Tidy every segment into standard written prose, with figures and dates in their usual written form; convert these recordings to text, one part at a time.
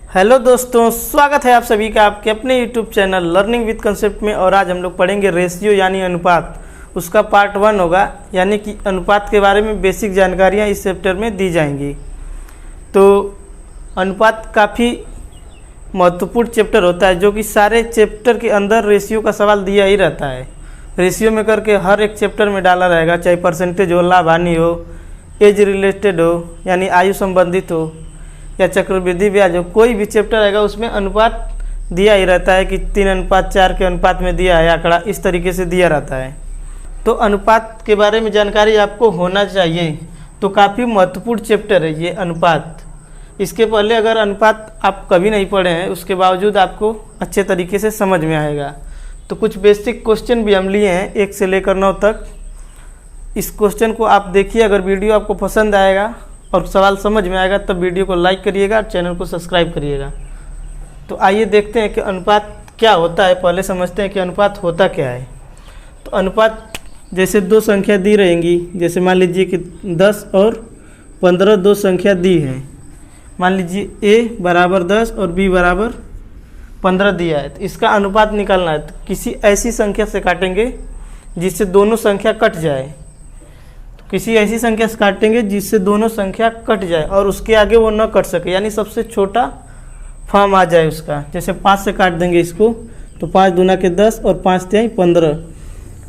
Hello दोस्तों, स्वागत है आप सभी का आपके अपने YouTube channel learning with concept में। और आज हम लोग पढ़ेंगे रेशियो यानी अनुपात। उसका पार्ट 1 होगा, यानी कि अनुपात के बारे में बेसिक जानकारियाँ इस चैप्टर में दी जाएंगी। तो अनुपात काफ़ी महत्वपूर्ण चैप्टर होता है, जो कि सारे चैप्टर के अंदर रेशियो का सवाल दिया ही रहता है। रेशियो में करके हर एक चैप्टर में डाला रहेगा, चाहे परसेंटेज हो, लाभ हानि हो, एज रिलेटेड हो यानी आयु संबंधित हो, या चक्रवृद्धि ब्याज हो, कोई भी चैप्टर आएगा उसमें अनुपात दिया ही रहता है कि 3:4 के अनुपात में दिया है आंकड़ा, इस तरीके से दिया रहता है। तो अनुपात के बारे में जानकारी आपको होना चाहिए। तो काफ़ी महत्वपूर्ण चैप्टर है ये अनुपात। इसके पहले अगर अनुपात आप कभी नहीं पढ़े हैं, उसके बावजूद आपको अच्छे तरीके से समझ में आएगा। तो कुछ बेसिक क्वेश्चन भी हम लिए हैं 1 से लेकर 9 तक। इस क्वेश्चन को आप देखिए, अगर वीडियो आपको पसंद आएगा और सवाल समझ में आएगा तब वीडियो को लाइक करिएगा और चैनल को सब्सक्राइब करिएगा। तो आइए देखते हैं कि अनुपात क्या होता है। पहले समझते हैं कि अनुपात होता क्या है। तो अनुपात जैसे दो संख्या दी रहेंगी, जैसे मान लीजिए कि 10 और 15 दो संख्या दी है। मान लीजिए a बराबर 10 और b बराबर 15 दिया है, तो इसका अनुपात निकालना है। तो किसी ऐसी संख्या से काटेंगे जिससे दोनों संख्या कट जाए। किसी ऐसी संख्या से काटेंगे जिससे दोनों संख्या कट जाए और उसके आगे वो न कट सके, यानी सबसे छोटा फॉर्म आ जाए उसका। जैसे 5 से काट देंगे इसको, तो 5 दूना के 10 और 5 तिहाई 15।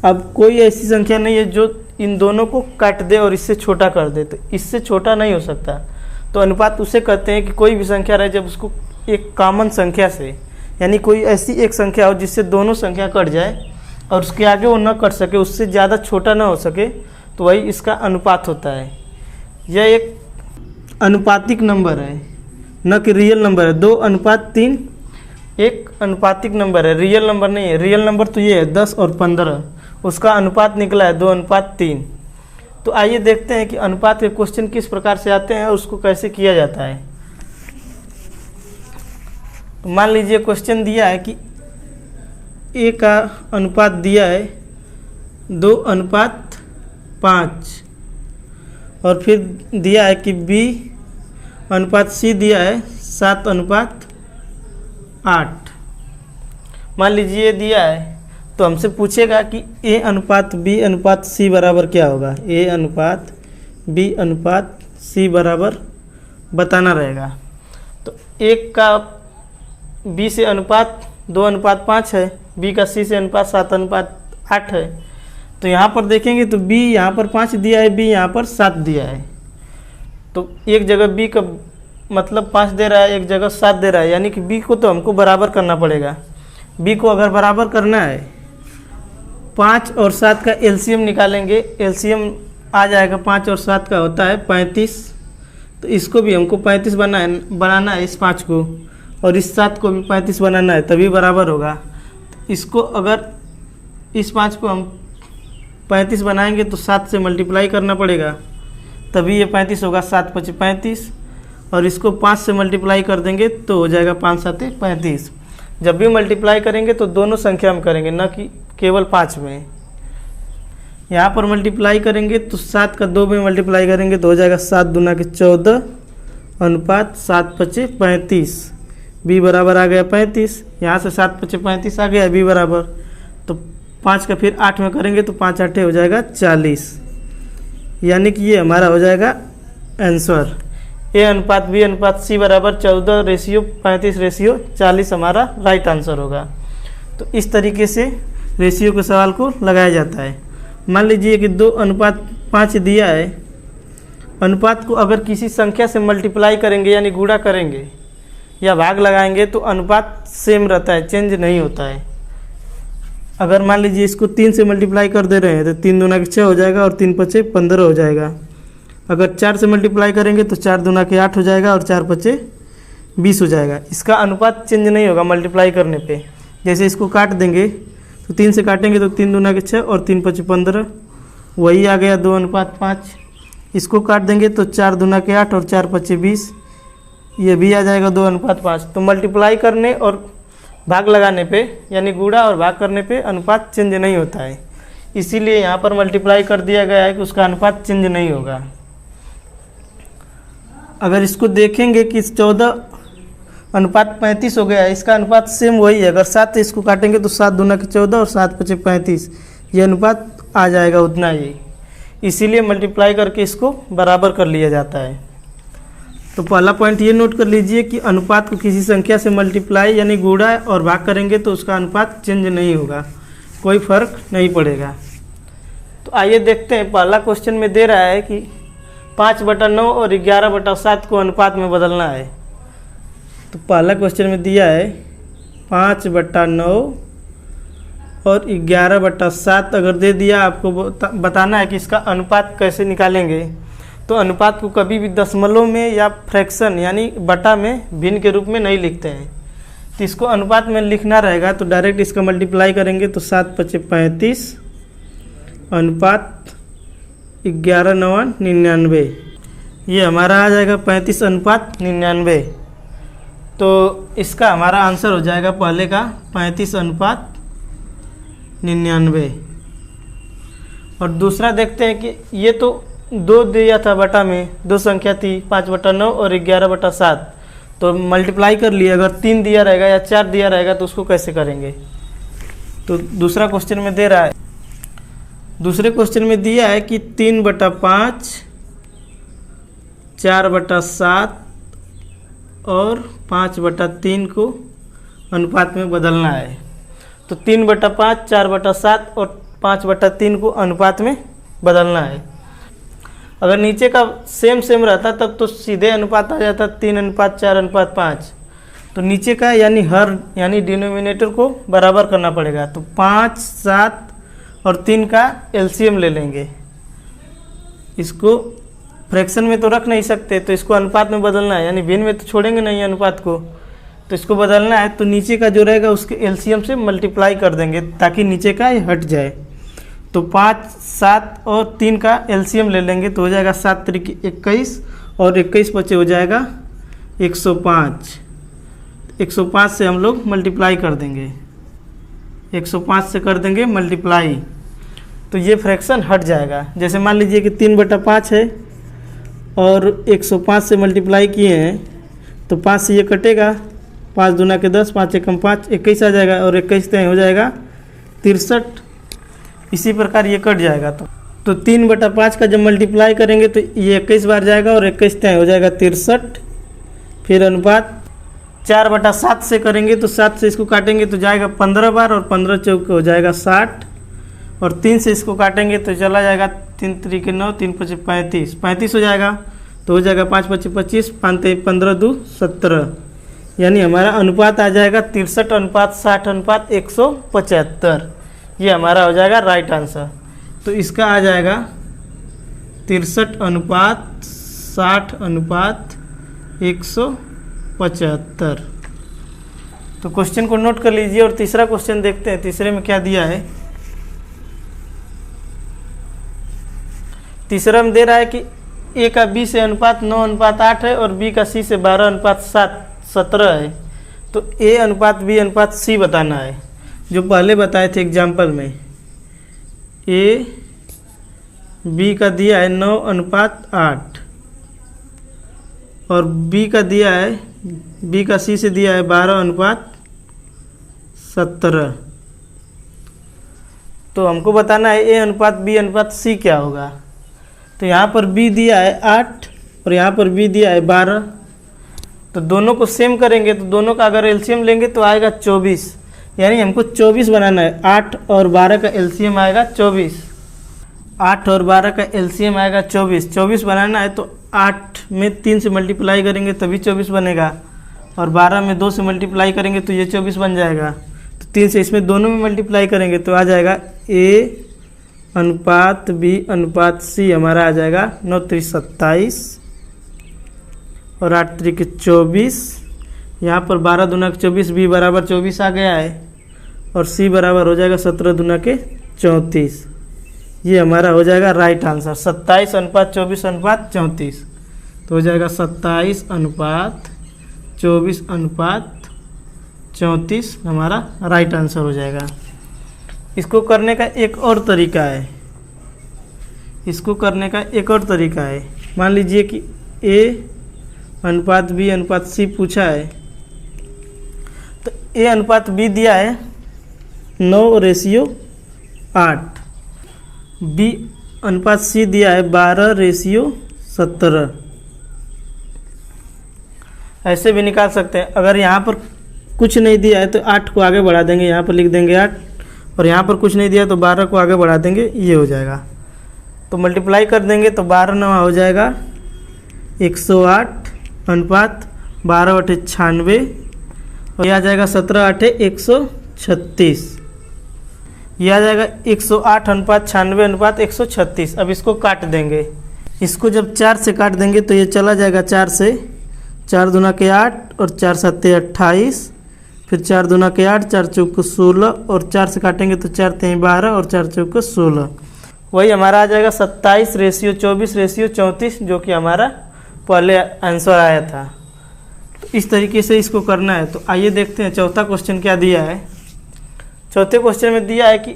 अब कोई ऐसी संख्या नहीं है जो इन दोनों को काट दे और इससे छोटा कर दे, तो इससे छोटा नहीं हो सकता। तो अनुपात उसे कहते हैं कि कोई भी संख्या रहे जब उसको एक कॉमन संख्या से, यानी कोई ऐसी एक संख्या हो जिससे दोनों संख्या कट जाए और उसके आगे वो न कट सके, उससे ज़्यादा छोटा ना हो सके, तो वही इसका अनुपात होता है। यह एक अनुपातिक नंबर है, न कि रियल नंबर है। 2:3 एक अनुपातिक नंबर है, रियल नंबर नहीं है। रियल नंबर तो ये है 10 और 15, उसका अनुपात निकला है 2:3। तो आइए देखते हैं कि अनुपात के क्वेश्चन किस प्रकार से आते हैं और उसको कैसे किया जाता है। तो मान लीजिए क्वेश्चन दिया है कि a का अनुपात दिया है 2:5 और फिर दिया है कि b/c दिया है 7:8। मान लीजिए ये दिया है, तो हमसे पूछेगा कि a/b/c बराबर क्या होगा। a/b/c बराबर बताना रहेगा। तो एक का b से अनुपात 2:5 है, b का c से अनुपात 7:8 है। तो यहाँ पर देखेंगे तो b यहाँ पर 5 दिया है, b यहाँ पर 7 दिया है। तो एक जगह b का मतलब 5 दे रहा है, एक जगह 7 दे रहा है, यानी कि b को तो हमको बराबर करना पड़ेगा। b को अगर बराबर करना है, 5 और 7 का एलसीएम निकालेंगे। एलसीएम आ जाएगा 5 और 7 का होता है 35। तो इसको भी हमको 35 बनाना है, इस 5 को, और इस 7 को भी 35 बनाना है, तभी बराबर होगा। इसको अगर इस 5 को हम 35 बनाएंगे तो 7 से मल्टीप्लाई करना पड़ेगा, तभी ये 35 होगा। 7 × 5 = 35, और इसको 5 से मल्टीप्लाई कर देंगे तो हो जाएगा 5 × 7 = 35। जब भी मल्टीप्लाई करेंगे तो दोनों संख्या में करेंगे, न कि केवल 5 में। यहाँ पर मल्टीप्लाई करेंगे तो 7 का 2 में मल्टीप्लाई करेंगे तो हो जाएगा 7 दूना के 14 अनुपात 7 × 5 = 35। b बराबर आ गया 35। यहाँ से 7 × 5 = 35 आ गया b बराबर। तो 5 का फिर 8 में करेंगे तो 5 × 8 हो जाएगा 40, यानी कि ये हमारा हो जाएगा आंसर। a/b/c बराबर 14:35:40 हमारा राइट आंसर होगा। तो इस तरीके से रेशियो के सवाल को लगाया जाता है। मान लीजिए कि 2:5 दिया है। अनुपात को अगर किसी संख्या से मल्टीप्लाई करेंगे यानी गुणा करेंगे या भाग लगाएंगे तो अनुपात सेम रहता है, चेंज नहीं होता है। अगर मान लीजिए इसको 3 से मल्टीप्लाई कर दे रहे हैं तो 3 दूना के 6 हो जाएगा और 3 × 5 = 15 हो जाएगा। अगर 4 से मल्टीप्लाई करेंगे तो 4 दूना के 8 हो जाएगा और 4 × 5 = 20 हो जाएगा। इसका अनुपात चेंज नहीं होगा मल्टीप्लाई करने पे। जैसे इसको काट देंगे तो 3 से काटेंगे तो 3 दूना के 6 और 3 × 5 = 15, वही आ गया 2:5। इसको काट देंगे तो 4 दूना के 8 और 4 × 5 = 20, ये भी आ जाएगा 2:5। तो मल्टीप्लाई करने और भाग लगाने पे, यानी गुणा और भाग करने पे अनुपात चेंज नहीं होता है। इसीलिए यहाँ पर मल्टीप्लाई कर दिया गया है कि उसका अनुपात चेंज नहीं होगा। अगर इसको देखेंगे कि 14 अनुपात 35 हो गया है। इसका अनुपात सेम वही है, अगर 7 से इसको काटेंगे तो 7 दूना के 14 और 7 पचे 35, ये अनुपात आ जाएगा उतना ही, इसीलिए मल्टीप्लाई करके इसको बराबर कर लिया जाता है। तो पहला पॉइंट ये नोट कर लीजिए कि अनुपात को किसी संख्या से मल्टीप्लाई यानी गुणा और भाग करेंगे तो उसका अनुपात चेंज नहीं होगा, कोई फर्क नहीं पड़ेगा। तो आइए देखते हैं, पहला क्वेश्चन में दे रहा है कि 5/9 और 11/7 को अनुपात में बदलना है। तो पहला क्वेश्चन में दिया है 5/9 और 11/7 अगर दे दिया, आपको बताना है कि इसका अनुपात कैसे निकालेंगे। तो अनुपात को कभी भी दशमलव में या फ्रैक्शन यानी बटा में भिन्न के रूप में नहीं लिखते हैं। तो इसको अनुपात में लिखना रहेगा तो डायरेक्ट इसका मल्टीप्लाई करेंगे तो 7 पचे 35 अनुपात 11×9 99, ये हमारा आ जाएगा 35:99। तो इसका हमारा आंसर हो जाएगा पहले का 35:99। और दूसरा देखते हैं कि ये तो 2 दिया था बटा में, 2 संख्या थी 5/9 और 11/7, तो मल्टीप्लाई कर लिए। अगर 3 दिया रहेगा या 4 दिया रहेगा तो उसको कैसे करेंगे। तो दूसरा क्वेश्चन में दे रहा है, दूसरे क्वेश्चन में दिया है कि 3/5 4/7 और 5/3 को अनुपात में बदलना है। तो 3/5 4/7 और 5/3 को अनुपात में बदलना है। अगर नीचे का सेम रहता तब तो सीधे अनुपात आ जाता 3:4:5। तो नीचे का यानी डिनोमिनेटर को बराबर करना पड़ेगा। तो 5 7 और 3 का एलसीएम ले लेंगे। इसको फ्रैक्शन में तो रख नहीं सकते, तो इसको अनुपात में बदलना है, यानी भिन्न में तो छोड़ेंगे नहीं अनुपात को, तो इसको बदलना है। तो नीचे का जो रहेगा उसके एलसीएम से मल्टीप्लाई कर देंगे ताकि नीचे का ये हट जाए। तो 5 7 और 3 का एलसीएम ले लेंगे तो हो जाएगा 7 त्रिक 21 और 21 बचे हो जाएगा 105। 105 से हम लोग मल्टीप्लाई कर देंगे, 105 से कर देंगे मल्टीप्लाई, तो ये फ्रैक्शन हट जाएगा। जैसे मान लीजिए कि 3/5 है और 105 से मल्टीप्लाई किए हैं तो 5 से ये कटेगा, 5 दूना के 10, 5 एकम 5, 21 आ जाएगा और 21 तय हो जाएगा 63। इसी प्रकार ये कट जाएगा। तो 3/5 का जब मल्टीप्लाई करेंगे तो ये 21 बार जाएगा और 21 तय हो जाएगा 63। फिर अनुपात 4/7 से करेंगे तो 7 से इसको काटेंगे तो जाएगा 15 बार और 15 चौके हो जाएगा 60 और 3 से इसको काटेंगे तो चला जाएगा 3 त्रिक 9, 3 पचे 35, 35 हो जाएगा। तो हो जाएगा 5 पचे 25, 5 ते 15 2 17, यानी हमारा अनुपात आ जाएगा 63:60:175। ये हमारा हो जाएगा राइट आंसर। तो इसका आ जाएगा 63:60:175। तो क्वेश्चन को नोट कर लीजिए और तीसरा क्वेश्चन देखते हैं। तीसरे में क्या दिया है। तीसरा में दे रहा है कि ए का बी से अनुपात 9:8 है और बी का सी से 12:17 है। तो ए अनुपात बी अनुपात सी बताना है, जो पहले बताए थे एग्जाम्पल में। ए बी का दिया है 9:8 और बी का दिया है, बी का सी से दिया है 12:17। तो हमको बताना है ए अनुपात बी अनुपात सी क्या होगा। तो यहाँ पर बी दिया है 8 और यहाँ पर बी दिया है 12। तो दोनों को सेम करेंगे तो दोनों का अगर एलसीएम लेंगे तो आएगा 24, यानी हमको 24 बनाना है। 8 और 12 का एलसीएम आएगा 24, 8 और 12 का एलसीएम आएगा 24। 24 बनाना है तो 8 में 3 से मल्टीप्लाई करेंगे तभी 24 बनेगा और 12 में 2 से मल्टीप्लाई करेंगे तो ये 24 बन जाएगा। तो 3 से इसमें दोनों में मल्टीप्लाई करेंगे तो आ जाएगा ए अनुपात बी अनुपात सी हमारा आ जाएगा 9 त्रिक 27 और 8 त्रिक 24। यहाँ पर 12 दूना के 24, बी बराबर 24 आ गया है और सी बराबर हो जाएगा 17 दूना के 34। ये हमारा हो जाएगा राइट आंसर 27:24:34। तो हो जाएगा 27:24:34 हमारा राइट आंसर हो जाएगा। इसको करने का एक और तरीका है, इसको करने का एक और तरीका है। मान लीजिए कि ए अनुपात बी अनुपात सी पूछा है ए अनुपात बी दिया है 9:8, बी अनुपात सी दिया है 12:17। ऐसे भी निकाल सकते हैं। अगर यहाँ पर कुछ नहीं दिया है तो 8 को आगे बढ़ा देंगे, यहाँ पर लिख देंगे 8, और यहाँ पर कुछ नहीं दिया तो 12 को आगे बढ़ा देंगे, ये हो जाएगा। तो मल्टीप्लाई कर देंगे तो 12 9 हो जाएगा 108 अनुपात 12/96, और यह आ जाएगा 17 8 136। यह आ जाएगा 108 अनुपात 96 अनुपात 136। अब इसको काट देंगे। इसको जब 4 से काट देंगे तो ये चला जाएगा 4 से, 4 दूना के 8 और 4 7 28, फिर 4 दूना के 8, 4 चौक 16, और 4 से काटेंगे तो 4 3 12 और 4 चौक 16। वही हमारा आ जाएगा 27:24:34, जो कि हमारा पहले आंसर आया था। तो इस तरीके से इसको करना है। तो आइए देखते हैं चौथा क्वेश्चन क्या दिया है। चौथे क्वेश्चन में दिया है कि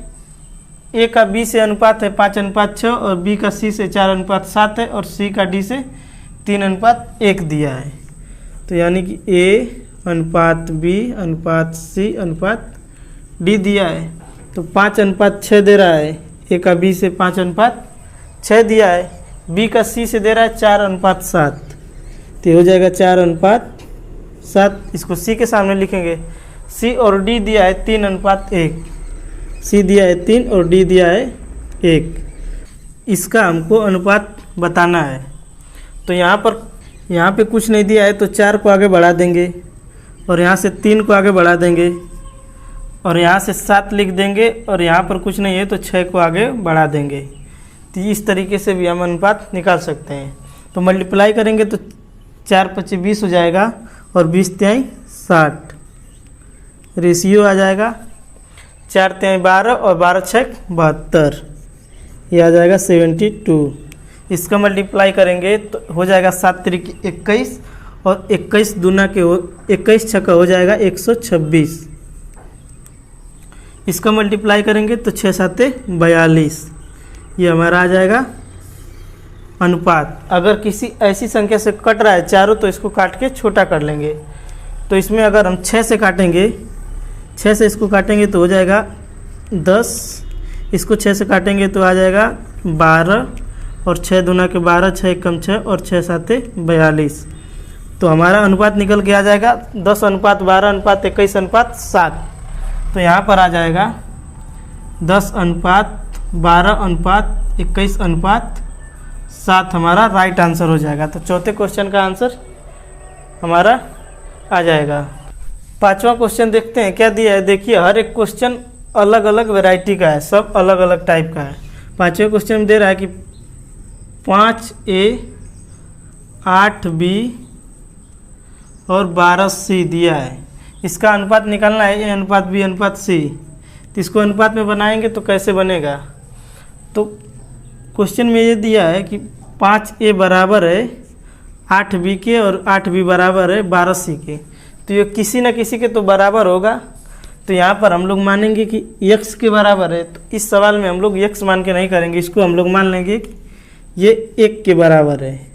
ए का बी से अनुपात है 5:6, और बी का सी से 4:7 है, और सी का डी से 3:1 दिया है। तो यानी कि ए अनुपात बी अनुपात सी अनुपात डी दिया है। तो 5:6 दे रहा है, ए का बी से 5:6 दिया है, बी का सी से दे रहा है 4:7, तो हो जाएगा 4:7। इसको सी के सामने लिखेंगे। सी और डी दिया है 3:1, सी दिया है 3 और डी दिया है 1। इसका हमको अनुपात बताना है। तो यहाँ पे कुछ नहीं दिया है तो 4 को आगे बढ़ा देंगे, और यहाँ से 3 को आगे बढ़ा देंगे, और यहाँ से 7 लिख देंगे, और यहाँ पर कुछ नहीं है तो 6 को आगे बढ़ा देंगे। तो इस तरीके से भी हम अनुपात निकाल सकते हैं। तो मल्टीप्लाई करेंगे तो 4 5 20 हो जाएगा, और 20 3 60। रेशियो आ जाएगा 4 3 12 और 12 6 72, ये आ जाएगा 72। इसका मल्टीप्लाई करेंगे तो हो जाएगा 7 3 21, और 21 दूना के 21 छक्का हो जाएगा 126। इसका मल्टीप्लाई करेंगे तो 6 7 42, ये हमारा आ जाएगा अनुपात। अगर किसी ऐसी संख्या से कट रहा है चारों तो इसको काट के छोटा कर लेंगे। तो इसमें अगर हम 6 से काटेंगे, 6 से इसको काटेंगे तो हो जाएगा 10, इसको 6 से काटेंगे तो आ जाएगा 12, और 6 दूना के 12, 6 कम 6, और 6 7 42। तो हमारा अनुपात निकल के आ जाएगा 10:12:21:7। तो यहाँ पर आ जाएगा 10:12:21:7 हमारा राइट आंसर हो जाएगा। तो चौथे क्वेश्चन का आंसर हमारा आ जाएगा। पांचवा क्वेश्चन देखते हैं क्या दिया है। देखिए हर एक क्वेश्चन अलग अलग वैरायटी का है, सब अलग अलग टाइप का है। पांचवें क्वेश्चन में दे रहा है कि 5A 8B और 12C दिया है। इसका अनुपात निकालना है, ए अनुपात बी अनुपात सी। तो इसको अनुपात में बनाएंगे तो कैसे बनेगा। तो क्वेश्चन में ये दिया है कि 5A बराबर है 8B के, और 8B बराबर है 12C के। तो ये किसी न किसी के तो बराबर होगा। तो यहाँ पर हम लोग मानेंगे कि x के बराबर है। तो इस सवाल में हम लोग x मान के नहीं करेंगे, इसको हम लोग मान लेंगे कि ये 1 के बराबर है।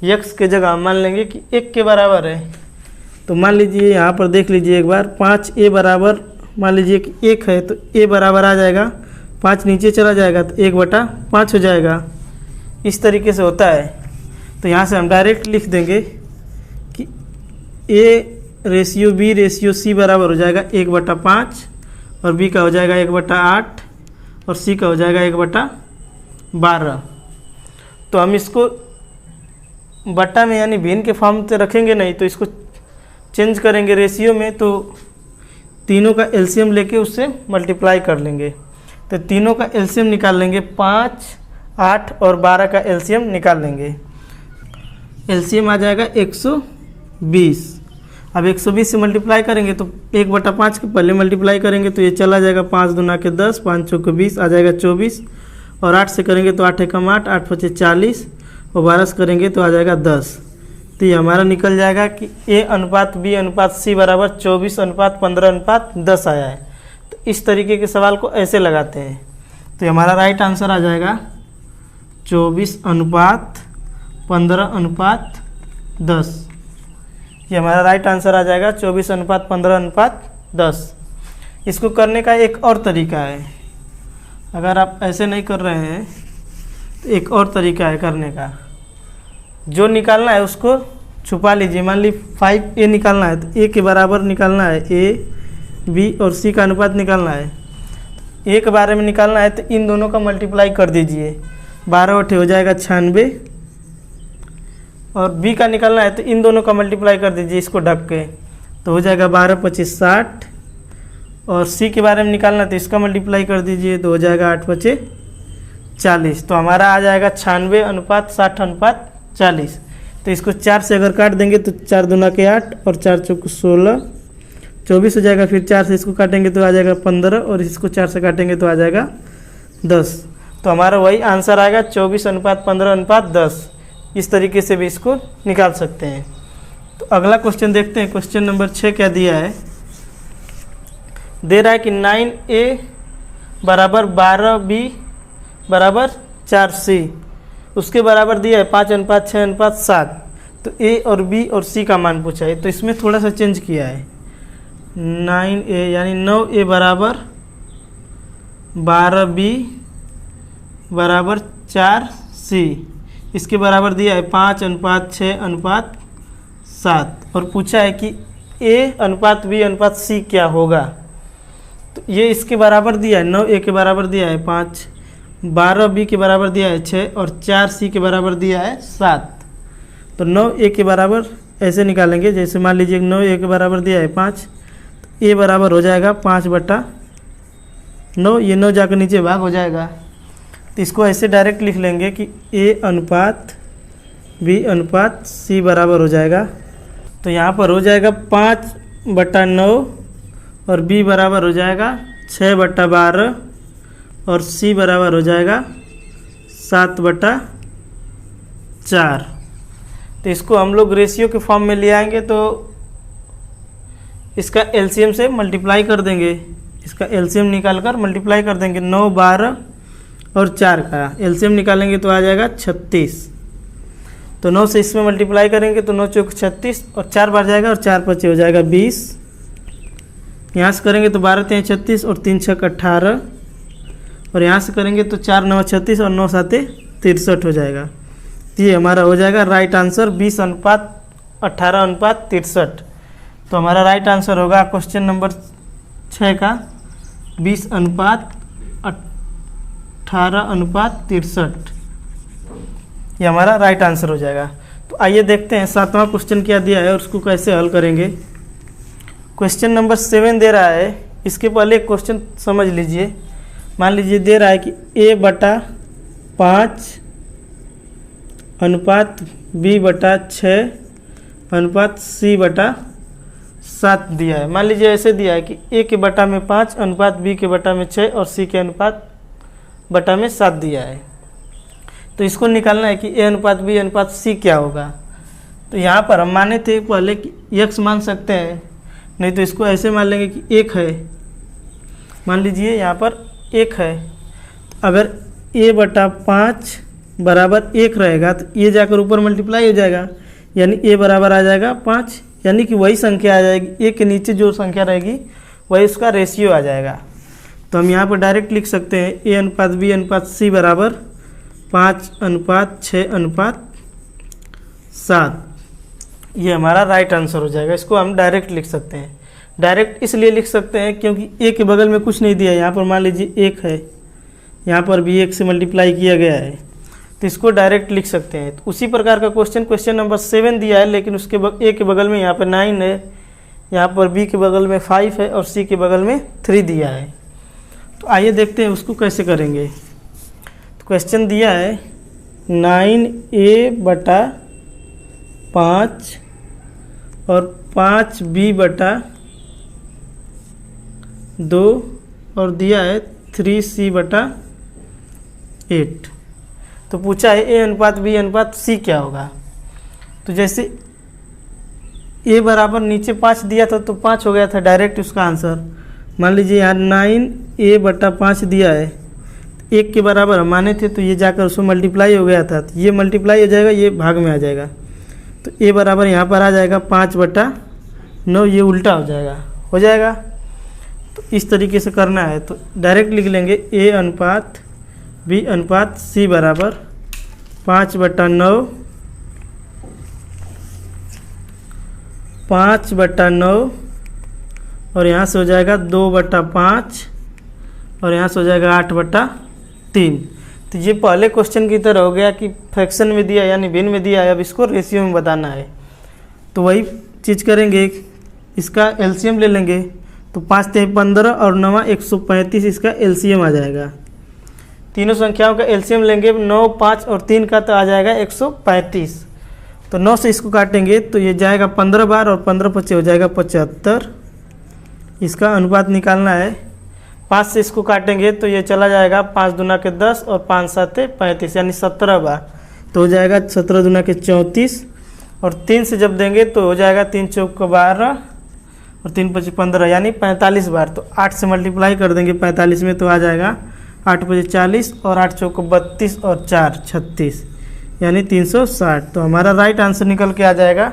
x के जगह हम मान लेंगे कि 1 के बराबर है। तो मान लीजिए यहाँ पर देख लीजिए एक बार, 5A बराबर मान लीजिए कि 1 है, तो a बराबर आ जाएगा 5 नीचे चला जाएगा तो 1/5 हो जाएगा। इस तरीके से होता है। तो यहाँ से हम डायरेक्ट लिख देंगे कि a ratio b ratio c बराबर हो जाएगा 1/5, और b का हो जाएगा 1/8, और c का हो जाएगा 1/12। तो हम इसको बट्टा में यानी भिन्न के फॉर्म से रखेंगे नहीं, तो इसको चेंज करेंगे रेशियो में। तो तीनों का एलसीएम लेके उससे मल्टीप्लाई कर लेंगे। तो तीनों का एलसीएम निकाल लेंगे, 5, 8 और 12 का एलसीएम निकाल लेंगे। एलसीएम आ जाएगा 120। अब 120 से मल्टीप्लाई करेंगे तो 1/5 के पहले मल्टीप्लाई करेंगे तो ये चला जाएगा 5 दूना के 10, 5 चौके 20 आ जाएगा 24, और 8 से करेंगे तो 8 एकम 8, 8 पचे 40, और 12 से करेंगे तो आ जाएगा 10। तो ये हमारा निकल जाएगा कि a अनुपात b अनुपात c बराबर 24:15:10 आया है। तो इस तरीके के सवाल को ऐसे लगाते हैं। तो ये हमारा राइट आंसर आ जाएगा 24:15:10। ये हमारा राइट आंसर आ जाएगा 24:15:10। इसको करने का एक और तरीका है, अगर आप ऐसे नहीं कर रहे हैं तो एक और तरीका है करने का। जो निकालना है उसको छुपा लीजिए। मान ली 5a निकालना है तो a के बराबर निकालना है, a b और c का अनुपात निकालना है। a के बारे में निकालना है तो इन दोनों का मल्टीप्लाई कर दीजिए, 12 हो जाएगा 96, और b का निकालना है तो इन दोनों का मल्टीप्लाई कर दीजिए इसको ढक के, तो हो जाएगा 12 25 60, और c के बारे में निकालना है तो इसका मल्टीप्लाई कर दीजिए तो हो जाएगा 8 25 40। तो हमारा आ जाएगा 96:60:40। तो इसको 4 से अगर काट देंगे तो 4 दूना के 8 और 4 चौक 16, 24 हो जाएगा। फिर 4 से इसको काटेंगे तो आ जाएगा 15, और इसको 4 से काटेंगे तो आ जाएगा 10। तो हमारा वही आंसर आएगा 24:15:10। इस तरीके से भी इसको निकाल सकते हैं। तो अगला क्वेश्चन देखते हैं। क्वेश्चन नंबर 6 क्या दिया है। दे रहा है कि 9a बराबर 12b बराबर 4c, उसके बराबर दिया है 5:6:7। तो a और b और c का मान पूछा है। तो इसमें थोड़ा सा चेंज किया है। 9a यानी 9a बराबर 12b बराबर 4c, इसके बराबर दिया है 5:6:7, और पूछा है कि a:b:c क्या होगा। तो ये इसके बराबर दिया है, 9a के बराबर दिया है 5, 12b के बराबर दिया है 6, और 4c के बराबर दिया है 7। तो 9a के बराबर ऐसे निकालेंगे, जैसे मान लीजिए 9a के बराबर दिया है 5, तो a बराबर हो जाएगा 5/9, ये 9 जाकर नीचे भाग हो जाएगा। तो इसको ऐसे डायरेक्ट लिख लेंगे कि a:b:c बराबर हो जाएगा। तो यहाँ पर हो जाएगा 5/9, और b बराबर हो जाएगा 6/12, और c बराबर हो जाएगा 7/4। तो इसको हम लोग रेशियो के फॉर्म में ले आएंगे तो इसका एलसीएम से मल्टीप्लाई कर देंगे। इसका एलसीएम निकाल कर मल्टीप्लाई कर देंगे। 9, 12 और 4 का एलसीएम निकालेंगे तो आ जाएगा 36। तो 9 से इसमें मल्टीप्लाई करेंगे तो 9 चौक 36, और 4 बार जाएगा, और 4 5 हो जाएगा 20। यहाँ से करेंगे तो 12 3 36, और 3 6 18, और यहाँ से करेंगे तो 4 9 36, और 9 7 63 हो जाएगा। तो ये हमारा हो जाएगा राइट आंसर 20:18:63। तो हमारा राइट आंसर होगा क्वेश्चन नंबर 6 का 20:18:63। ये हमारा राइट आंसर हो जाएगा। तो आइए देखते हैं 7वां क्वेश्चन क्या दिया है और उसको कैसे हल करेंगे। क्वेश्चन नंबर 7 दे रहा है। इसके पहले एक क्वेश्चन समझ लीजिए। मान लीजिए दे रहा है कि a/5:b/6:c/7 दिया है। मान लीजिए ऐसे दिया है कि a के बटा में 5 अनुपात b के बटा में 6 और c के अनुपात बटा में 7 दिया है। तो इसको निकालना है कि a:b:c क्या होगा। तो यहाँ पर हम माने थे पहले कि x मान सकते हैं, नहीं तो इसको ऐसे मान लेंगे कि 1 है। मान लीजिए यहाँ पर 1 है, अगर a/5 बराबर 1 रहेगा तो ये जाकर ऊपर मल्टीप्लाई हो जाएगा, यानी a बराबर आ जाएगा 5, यानी कि वही संख्या आ जाएगी। a के नीचे जो संख्या रहेगी वही उसका रेशियो आ जाएगा। तो हम यहाँ पर डायरेक्ट लिख सकते हैं a:b:c बराबर 5:6:7। ये हमारा राइट आंसर हो जाएगा। इसको हम डायरेक्ट लिख सकते हैं। डायरेक्ट इसलिए लिख सकते हैं क्योंकि a के बगल में कुछ नहीं दिया है। यहाँ पर मान लीजिए 1 है, यहाँ पर भी 1 से मल्टीप्लाई किया गया है, तो इसको डायरेक्ट लिख सकते हैं। तो उसी प्रकार का क्वेश्चन नंबर 7 दिया है, लेकिन उसके a के बगल में यहाँ पर 9 है, यहाँ पर b के बगल में 5 है, और c के बगल में 3 दिया है। तो आइए देखते हैं उसको कैसे करेंगे। तो क्वेश्चन दिया है 9a/5 और 5b/2 और दिया है 3c/8। तो पूछा है a:b:c क्या होगा। तो जैसे a बराबर नीचे 5 दिया था तो 5 हो गया था डायरेक्ट उसका आंसर। मान लीजिए यहाँ 9a/5 दिया है, 1 के बराबर हम माने थे, तो ये जाकर उसमें मल्टीप्लाई हो गया था, तो ये मल्टीप्लाई हो जाएगा, ये भाग में आ जाएगा। तो तो ए बराबर यहाँ पर आ जाएगा 5/9, ये उल्टा हो जाएगा। तो इस तरीके से करना है, तो डायरेक्ट लिख लेंगे ए अनुपात बी अनुपात सी बराबर 5/9 और यहाँ से हो जाएगा 2/5 और यहाँ से हो जाएगा 8/3। तो ये पहले क्वेश्चन की तरह हो गया कि फ्रैक्शन में दिया यानी भिन्न में दिया है, अब इसको रेशियो में बताना है। तो वही चीज़ करेंगे, इसका एलसीएम ले लेंगे। तो 5 × 15 और 9 135 इसका एलसीएम आ जाएगा। तीनों संख्याओं का एलसीएम लेंगे, 9, 5 और 3 का तो आ जाएगा 135। तो 9 से इसको काटेंगे तो ये जाएगा 15 बार और 15 × 5 हो जाएगा 75। इसका अनुपात निकालना है। 5 से इसको काटेंगे तो ये चला जाएगा 5 दूना के 10 और 5 7 35 यानी 17 बार, तो हो जाएगा 17 दूना के 34। और 3 से जब देंगे तो हो जाएगा 3 चौक 12 और 3 × 5 15 यानी 45 बार। तो 8 से मल्टीप्लाई कर देंगे 45 में, तो आ जाएगा 8 × 5 40 और 8 चौक 32 और 4 36 यानी 360। तो हमारा राइट आंसर निकल के आ जाएगा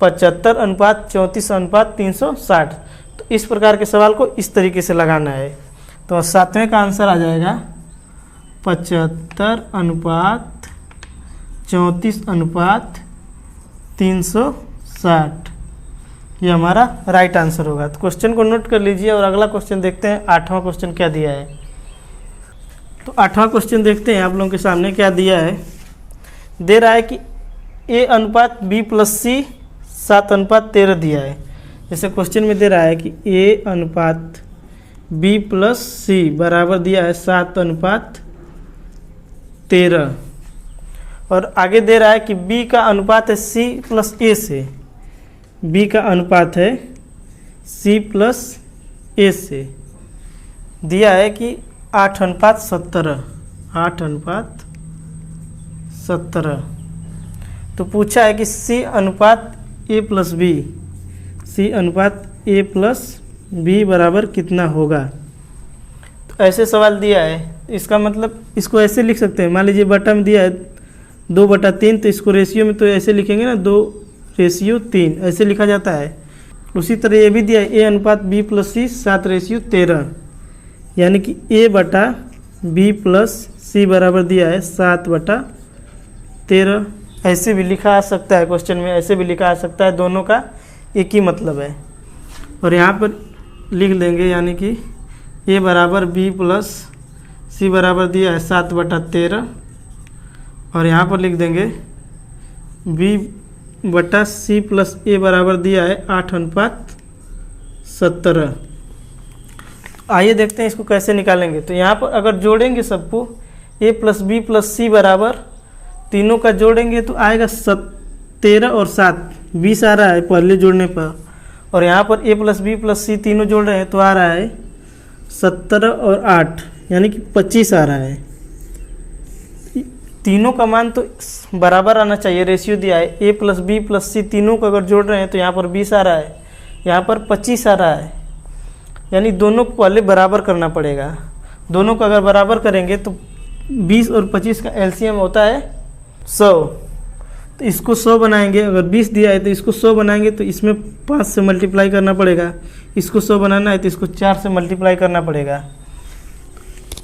75:34:360। तो इस प्रकार के सवाल को इस तरीके से लगाना है। तो 7वें का आंसर आ जाएगा 75:34:360। ये हमारा राइट आंसर होगा। तो क्वेश्चन को नोट कर लीजिए और अगला क्वेश्चन देखते हैं 8वां क्वेश्चन क्या दिया है। तो 8वां क्वेश्चन देखते हैं आप लोगों के सामने क्या दिया है। दे रहा है कि ए अनुपात बी प्लस सी 7:13 दिया है। जैसे क्वेश्चन में दे रहा है कि ए अनुपात बी प्लस सी बराबर दिया है 7:13 और आगे दे रहा है कि बी का अनुपात है सी प्लस ए से। बी का अनुपात है सी प्लस ए से। दिया है कि 8:17 8:17। तो पूछा है कि सी अनुपात ए प्लस बी, सी अनुपात ए प्लस बी बराबर कितना होगा। तो ऐसे सवाल दिया है, इसका मतलब इसको ऐसे लिख सकते हैं। मान लीजिए बटा में दिया है 2/3, तो इसको रेशियो में तो ऐसे लिखेंगे ना, 2/3 ऐसे लिखा जाता है। उसी तरह ये भी दिया है ए अनुपात बी प्लस सी 7:13 यानी कि ए बटा बी प्लस सी बराबर दिया है 7/13। ऐसे भी लिखा आ सकता है, क्वेश्चन में ऐसे भी लिखा आ सकता है, दोनों का एक ही मतलब है। और यहाँ पर लिख देंगे यानी कि ए बराबर बी प्लस सी बराबर दिया है 7/13 और यहाँ पर लिख देंगे बी बटा सी प्लस ए बराबर दिया है 8:17। आइए देखते हैं इसको कैसे निकालेंगे। तो यहाँ पर अगर जोड़ेंगे सबको, ए प्लस बी प्लस सी बराबर तीनों का जोड़ेंगे तो आएगा 13 और 7 20 आ रहा है पहले जोड़ने पर। और यहाँ पर ए प्लस बी प्लस सी तीनों जोड़ रहे हैं तो आ रहा है 17 और 8 यानी कि 25 आ रहा है। तीनों का मान तो बराबर आना चाहिए, रेशियो दिया है ए प्लस बी प्लस सी तीनों को अगर जोड़ रहे हैं तो यहाँ पर 20 आ रहा है, यहाँ पर 25 आ रहा है, यानी दोनों को पहले बराबर करना पड़ेगा। दोनों को अगर बराबर करेंगे तो 20 और 25 का एलसीएम होता है 100। तो इसको 100 बनाएंगे, अगर 20 दिया है तो इसको 100 बनाएंगे तो इसमें 5 से मल्टीप्लाई करना पड़ेगा। इसको 100 बनाना है तो इसको 4 से मल्टीप्लाई करना पड़ेगा।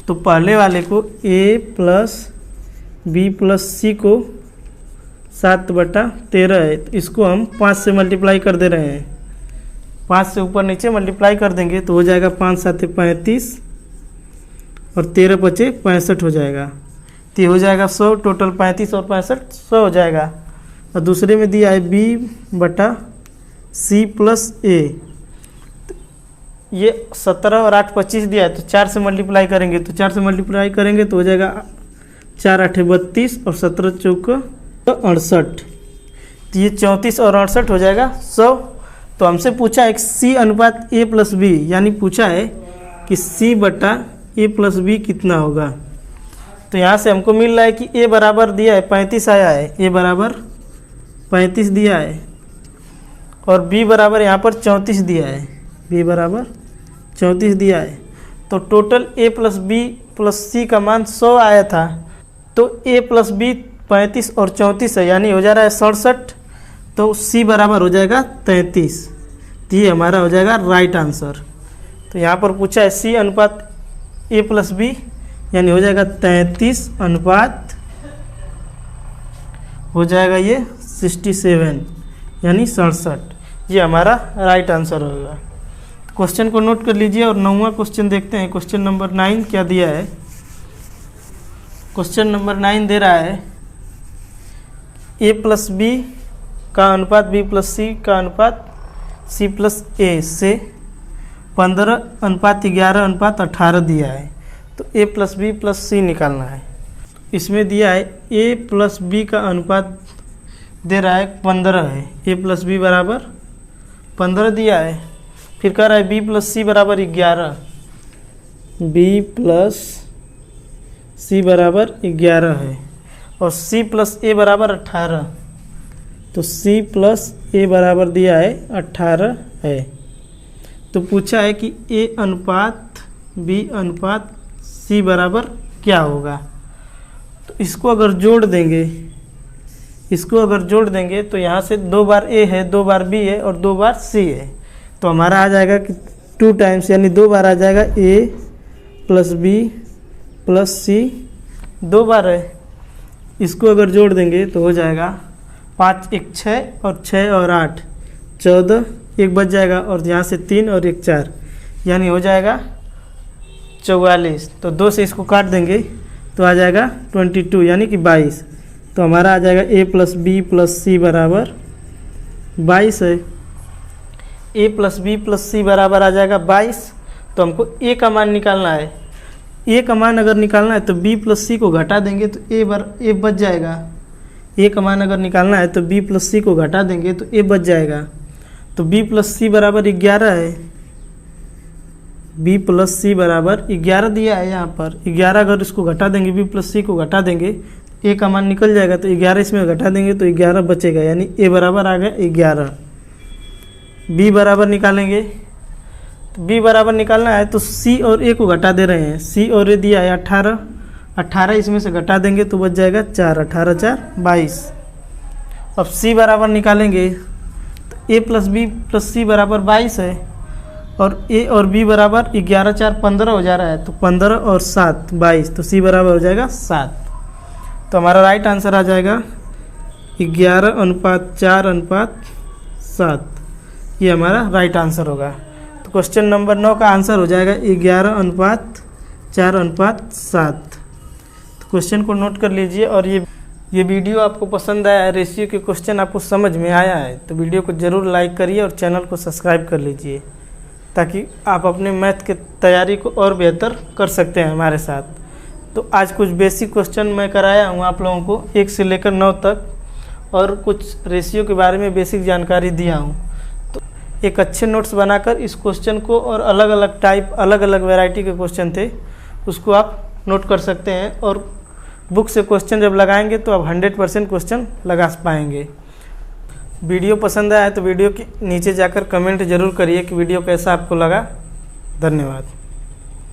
तो पहले वाले को ए प्लस बी प्लस सी को 7/13 है, तो इसको हम 5 से मल्टीप्लाई कर दे रहे हैं। 5 से ऊपर नीचे मल्टीप्लाई कर देंगे तो हो जाएगा 5 × 7 = 35 और 13 × 5 = 65 हो जाएगा। तो ये हो जाएगा 100, टोटल 35 और 65 100 हो जाएगा। और दूसरे में दिया है बी बटा सी प्लस ए, ये 17 और 8 25 दिया है तो 4 से मल्टीप्लाई करेंगे, तो 4 से मल्टीप्लाई करेंगे तो हो जाएगा 4 × 8 = 32 और 17 × 4 = 68। तो ये 34 और 68 हो जाएगा 100। तो हमसे पूछा है सी अनुपात ए प्लस बी, यानी पूछा है कि सी बटा ए प्लस बी कितना होगा। तो यहाँ से हमको मिल रहा है कि ए बराबर दिया है 35 आया है, ए बराबर 35 दिया है और बी बराबर यहाँ पर 34 दिया है, बी बराबर 34 दिया है। तो total A plus B plus सी का मान 100 आया था, तो ए प्लस बी 35 और 34 है, यानी हो जा रहा है 67 तो सी बराबर हो जाएगा 33। तो ये हमारा हो जाएगा राइट आंसर। तो यहाँ पर पूछा है सी अनुपात ए प्लस बी, यानी हो जाएगा 33 अनुपात हो जाएगा ये 67 यानी 67। ये हमारा राइट आंसर होगा। क्वेश्चन को नोट कर लीजिए और 9वां क्वेश्चन देखते हैं। क्वेश्चन नंबर 9 क्या दिया है। क्वेश्चन नंबर 9 दे रहा है ए प्लस बी का अनुपात बी प्लस सी का अनुपात सी प्लस ए से 15:11:18 दिया है। तो ए प्लस बी प्लस सी निकालना है। इसमें दिया है ए प्लस बी का अनुपात दे रहा है 15 है। ए प्लस बी बराबर 15 दिया है। फिर कह रहा है बी प्लस सी बराबर 11, बी प्लस सी बराबर 11 है और सी प्लस ए बराबर 18। तो सी प्लस ए बराबर दिया है 18 है। तो पूछा है कि ए अनुपात बी अनुपात सी बराबर क्या होगा। तो इसको अगर जोड़ देंगे तो यहाँ से 2 बार ए है, 2 बार बी है और 2 बार सी है। तो हमारा आ जाएगा कि 2 टाइम्स यानी 2 बार आ जाएगा ए प्लस बी प्लस सी, 2 बार है। इसको अगर जोड़ देंगे तो हो जाएगा 5 1 6 और 6 और 8 14, 1 बच जाएगा और यहाँ से 3 और 1 4 यानी हो जाएगा 44। तो 2 से इसको काट देंगे तो आ जाएगा 22 यानी कि 22। तो हमारा आ जाएगा ए प्लस बी प्लस सी बराबर 22 है। ए प्लस बी प्लस सी बराबर आ जाएगा 22। तो हमको ए का मान निकालना है। ए का मान अगर निकालना है तो बी प्लस सी को घटा देंगे तो ए बच जाएगा। ए का मान अगर निकालना है तो बी प्लस सी को घटा देंगे तो ए बच जाएगा। तो बी प्लस सी बराबर 11 है। बी प्लस सी बराबर 11 दिया है यहाँ पर। 11 अगर इसको घटा देंगे, बी प्लस सी को घटा देंगे, ए का मान निकल जाएगा। तो 11 इसमें घटा देंगे तो 11 बचेगा यानी ए बराबर आ गया 11। बी बराबर निकालेंगे तो बी बराबर निकालना है तो सी और ए को घटा दे रहे हैं। सी और ए दिया है 18, 18 इसमें से घटा देंगे तो बच जाएगा 4, 18 4 22। अब सी बराबर निकालेंगे तो ए प्लस बी प्लस सी बराबर 22 है और ए और बी बराबर 11 4 15 हो जा रहा है। तो 15 और 7 22। तो सी बराबर हो जाएगा 7। तो हमारा राइट आंसर आ जाएगा 11:4:7। ये हमारा राइट आंसर होगा। तो क्वेश्चन नंबर 9 का आंसर हो जाएगा 11:4:7। तो क्वेश्चन को नोट कर लीजिए और ये वीडियो आपको पसंद आया है, रेशियो के क्वेश्चन आपको समझ में आया है तो वीडियो को ज़रूर लाइक करिए और चैनल को सब्सक्राइब कर लीजिए ताकि आप अपने मैथ के तैयारी को और बेहतर कर सकते हैं हमारे साथ। तो आज कुछ बेसिक क्वेश्चन मैं कराया हूँ आप लोगों को 1 से लेकर 9 तक और कुछ रेशियो के बारे में बेसिक जानकारी दिया हूँ। तो एक अच्छे नोट्स बनाकर इस क्वेश्चन को और अलग अलग टाइप अलग अलग वैरायटी के क्वेश्चन थे उसको आप नोट कर सकते हैं और बुक से क्वेश्चन जब लगाएंगे तो आप 100% क्वेश्चन लगा पाएंगे। वीडियो पसंद आया तो वीडियो के नीचे जाकर कमेंट ज़रूर करिए कि वीडियो कैसा आपको लगा। धन्यवाद।